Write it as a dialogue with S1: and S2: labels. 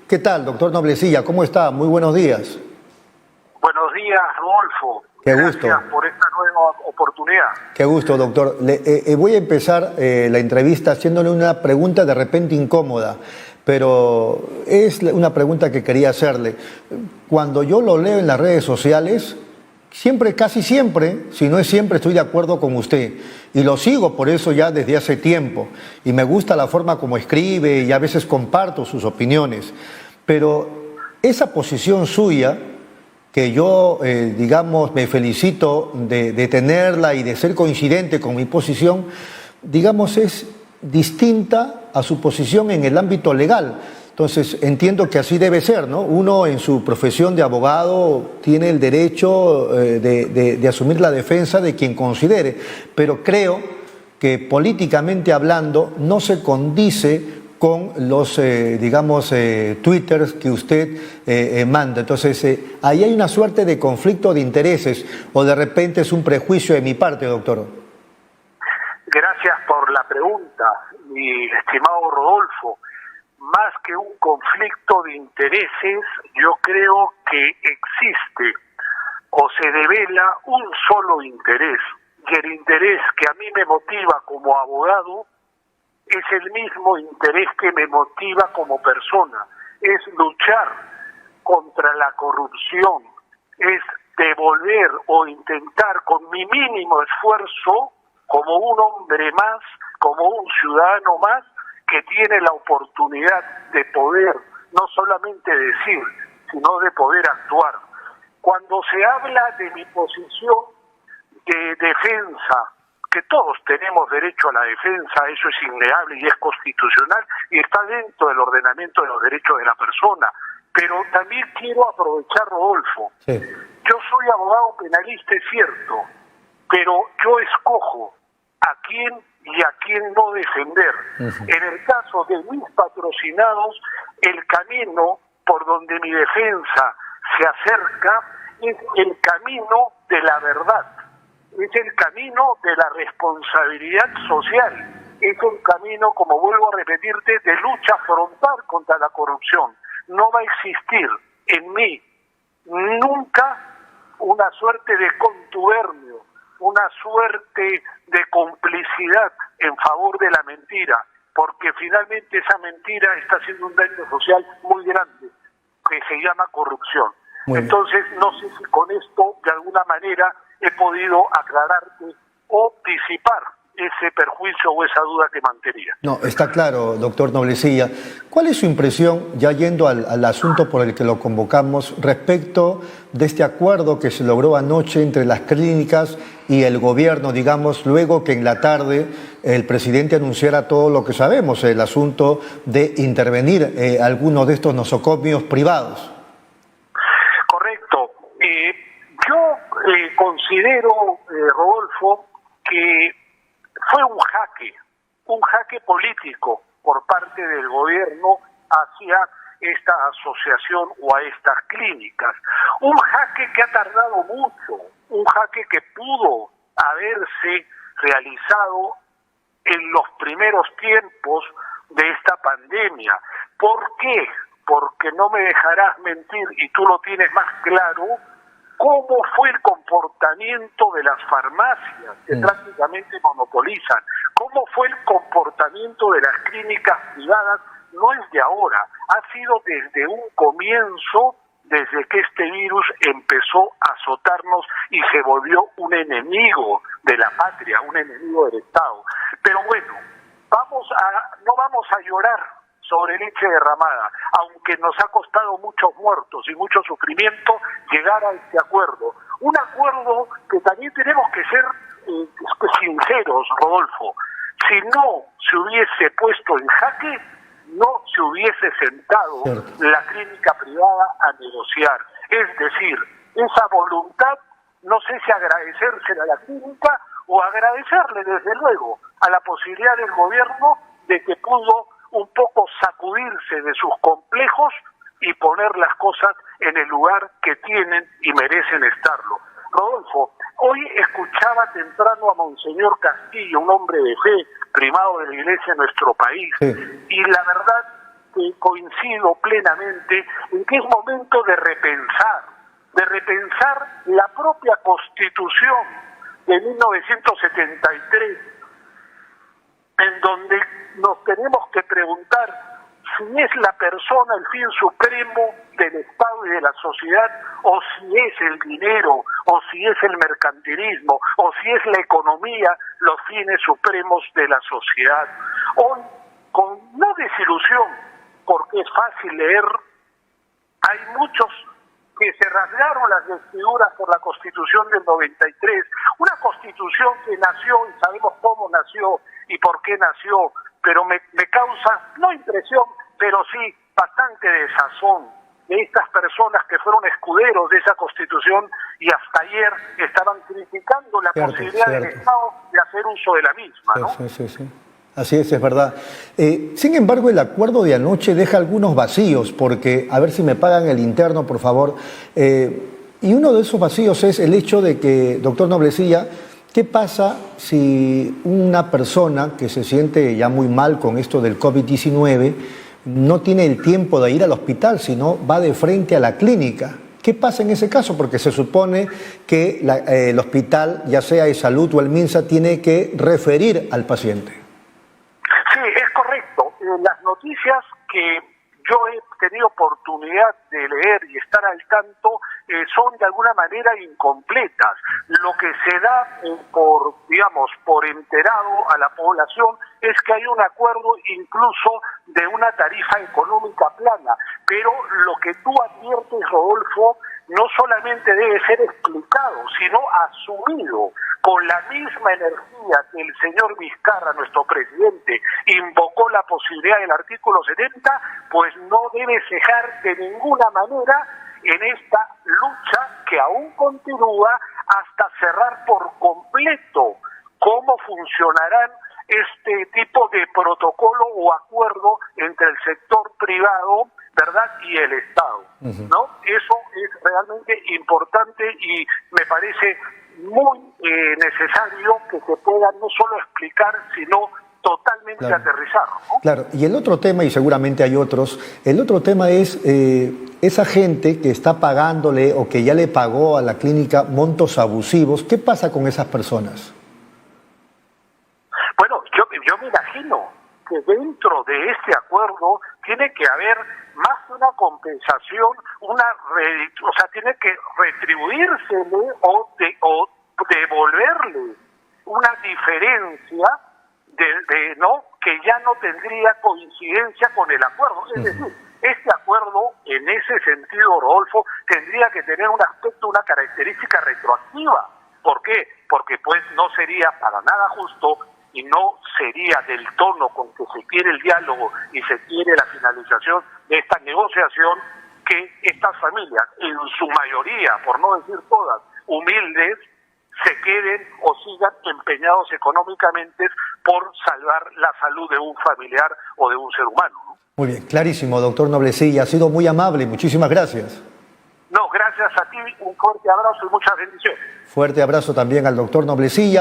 S1: ¿Qué tal, doctor Noblecilla? ¿Cómo está? Muy buenos días.
S2: Buenos días, Rodolfo.
S1: Qué
S2: Gracias
S1: gusto.
S2: por esta nueva oportunidad.
S1: Qué gusto, doctor. Voy a empezar la entrevista haciéndole una pregunta de repente incómoda, pero es una pregunta que quería hacerle. Cuando yo lo leo en las redes sociales, siempre, casi siempre, si no es siempre, estoy de acuerdo con usted. Y lo sigo por eso ya desde hace tiempo. Y me gusta la forma como escribe y a veces comparto sus opiniones. Pero esa posición suya, que yo, digamos, me felicito de tenerla y de ser coincidente con mi posición, digamos, es distinta a su posición en el ámbito legal. Entonces, entiendo que así debe ser, ¿no? Uno en su profesión de abogado tiene el derecho de asumir la defensa de quien considere, pero creo que políticamente hablando no se condice con los, digamos, twitters que usted manda. Entonces, ahí hay una suerte de conflicto de intereses o de repente es un prejuicio de mi parte, doctor.
S2: Gracias por la pregunta, mi estimado Rodolfo. Más que un conflicto de intereses, yo creo que existe o se devela un solo interés, y el interés que a mí me motiva como abogado es el mismo interés que me motiva como persona, es luchar contra la corrupción, es devolver o intentar con mi mínimo esfuerzo, como un hombre más, como un ciudadano más, que tiene la oportunidad de poder no solamente decir, sino de poder actuar. Cuando se habla de mi posición de defensa, que todos tenemos derecho a la defensa, eso es innegable y es constitucional y está dentro del ordenamiento de los derechos de la persona, pero también quiero aprovechar, Rodolfo,
S1: Sí.
S2: Yo soy abogado penalista, es cierto, pero yo escojo a quién y a quién no defender. En el caso de mis patrocinados, el camino por donde mi defensa se acerca es el camino de la verdad, es el camino de la responsabilidad social, es un camino, como vuelvo a repetirte, de lucha frontal contra la corrupción. No va a existir en mí nunca una suerte de contubernio, una suerte de complicidad en favor de la mentira, porque finalmente esa mentira está haciendo un daño social muy grande, que se llama corrupción. Entonces, no sé si con esto, de alguna manera, he podido aclararte o disipar ese perjuicio o esa duda que mantenía.
S1: No, está claro, doctor Noblecilla. ¿Cuál es su impresión, ya yendo al asunto por el que lo convocamos, respecto de este acuerdo que se logró anoche entre las clínicas y el gobierno, digamos, luego que en la tarde el presidente anunciara todo lo que sabemos, el asunto de intervenir algunos de estos nosocomios privados?
S2: Correcto. Yo considero, Rodolfo, que fue un jaque político por parte del gobierno hacia esta asociación o a estas clínicas. Un jaque que ha tardado mucho, un jaque que pudo haberse realizado en los primeros tiempos de esta pandemia. ¿Por qué? Porque no me dejarás mentir, y tú lo tienes más claro, cómo fue el comportamiento de las farmacias que prácticamente monopolizan, cómo fue el comportamiento de las clínicas privadas, no es de ahora, ha sido desde un comienzo, desde que este virus empezó a azotarnos y se volvió un enemigo de la patria, un enemigo del Estado. Pero bueno, no vamos a llorar sobre leche derramada, aunque nos ha costado muchos muertos y mucho sufrimiento llegar a este acuerdo. Un acuerdo que también tenemos que ser sinceros, Rodolfo. Si no se hubiese puesto en jaque, no se hubiese sentado la clínica privada a negociar. Es decir, esa voluntad, no sé si agradecérsela a la clínica o agradecerle desde luego a la posibilidad del gobierno de que pudo un poco sacudirse de sus complejos y poner las cosas en el lugar que tienen y merecen estarlo. Rodolfo, hoy escuchaba temprano a Monseñor Castillo, un hombre de fe, primado de la Iglesia en nuestro país, y la verdad que coincido plenamente en que es momento de repensar la propia Constitución de 1973, en donde nos tenemos que preguntar si es la persona el fin supremo del Estado y de la sociedad, o si es el dinero, o si es el mercantilismo, o si es la economía los fines supremos de la sociedad. Hoy, con no desilusión, porque es fácil leer, hay muchos que se rasgaron las vestiduras por la Constitución del 93, una Constitución que nació, y sabemos cómo nació y por qué nació, pero me causa, no impresión, pero sí bastante desazón de estas personas que fueron escuderos de esa Constitución y hasta ayer estaban criticando la posibilidad del Estado de hacer uso de la misma, ¿no?
S1: Sí. Así es verdad. Sin embargo, el acuerdo de anoche deja algunos vacíos, porque, a ver si me pagan el interno, por favor, y uno de esos vacíos es el hecho de que, doctor Noblecilla, ¿qué pasa si una persona que se siente ya muy mal con esto del COVID-19 no tiene el tiempo de ir al hospital, sino va de frente a la clínica? ¿Qué pasa en ese caso? Porque se supone que el hospital, ya sea de salud o el MINSA, tiene que referir al paciente.
S2: Sí, es correcto. Las noticias que yo he tenido oportunidad de leer y estar al tanto son de alguna manera incompletas. Lo que se da por enterado a la población es que hay un acuerdo incluso de una tarifa económica plana, pero lo que tú adviertes, Rodolfo, no solamente debe ser explicado, sino asumido con la misma energía que el señor Vizcarra, nuestro presidente, invocó la posibilidad del artículo 70, pues no debe cejar de ninguna manera en esta lucha que aún continúa hasta cerrar por completo cómo funcionarán este tipo de protocolo o acuerdo entre el sector privado, ¿verdad?, y el Estado, ¿no? Eso es realmente importante y me parece muy necesario que se pueda no solo explicar, sino totalmente aterrizar, ¿no?
S1: Claro, y el otro tema, y seguramente hay otros, el otro tema es esa gente que está pagándole o que ya le pagó a la clínica montos abusivos. ¿Qué pasa con esas personas?
S2: Bueno, yo me imagino que dentro de este acuerdo tiene que haber más que una compensación, tiene que retribuírsele o devolverle una diferencia ¿no?, que ya no tendría coincidencia con el acuerdo. Es decir, este acuerdo, en ese sentido, Rodolfo, tendría que tener un aspecto, una característica retroactiva. ¿Por qué? Porque pues no sería para nada justo y no sería del tono con que se quiere el diálogo y se quiere la finalización de esta negociación, que estas familias, en su mayoría, por no decir todas, humildes, se queden o sigan empeñados económicamente por salvar la salud de un familiar o de un ser humano, ¿no?
S1: Muy bien, clarísimo, doctor Noblecilla. Ha sido muy amable. Muchísimas gracias.
S2: No, gracias a ti. Un fuerte abrazo y muchas bendiciones.
S1: Fuerte abrazo también al doctor Noblecilla.